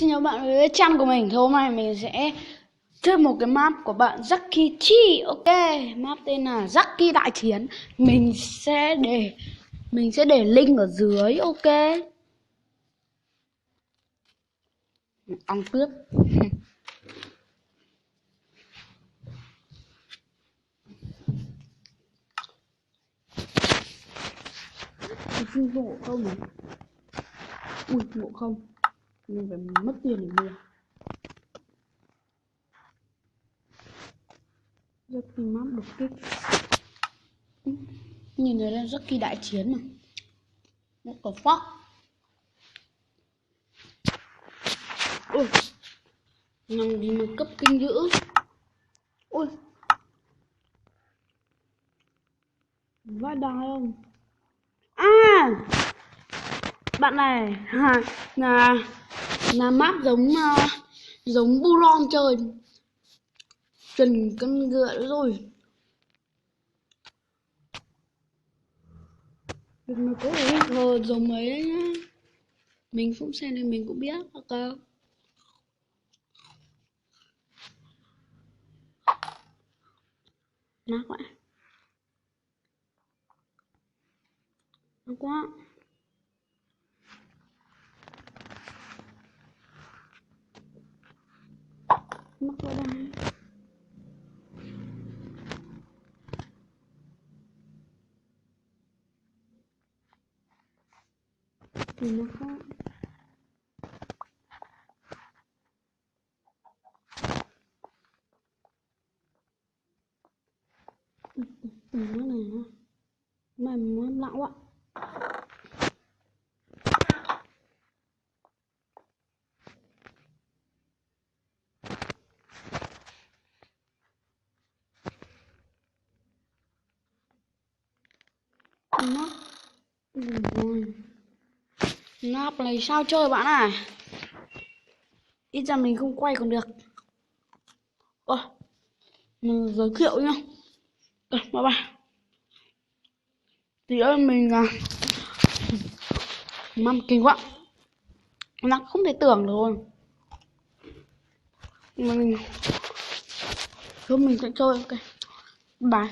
Xin chào bạn với channel của mình. Thì hôm nay mình sẽ chơi một cái map của bạn Jackie Chi. Ok, map tên là Jackie Đại Chiến. Mình sẽ để link ở dưới. Ok. Ăn cướp. Xin ngộ không? Ui, ngộ không? Mình phải mất tiền để mua. Jackie map đột kích. Nhìn thấy là Jackie Đại Chiến mà. Nó có phóc. Ui, nhằng gì mà cấp kinh dữ. Ui, vãi đai không? À, bạn này là map giống Buron chơi chuẩn con ngựa rồi. Việc mà có giống ấy đấy nhá. Mình cũng xem nên mình cũng biết cơ. Nát quá. Nát quá. Mắc vào đây. Thì nó có cái này nó mà muốn lặng quá. Nắp rồi. Nắp này sao chơi bạn à? Ít ra mình không quay còn được. Ơ, mình giới thiệu nhá. Các bạn, thì ơi mình măm kinh quá, nó không thể tưởng được luôn. Mà mình sẽ chơi. Ok, bye.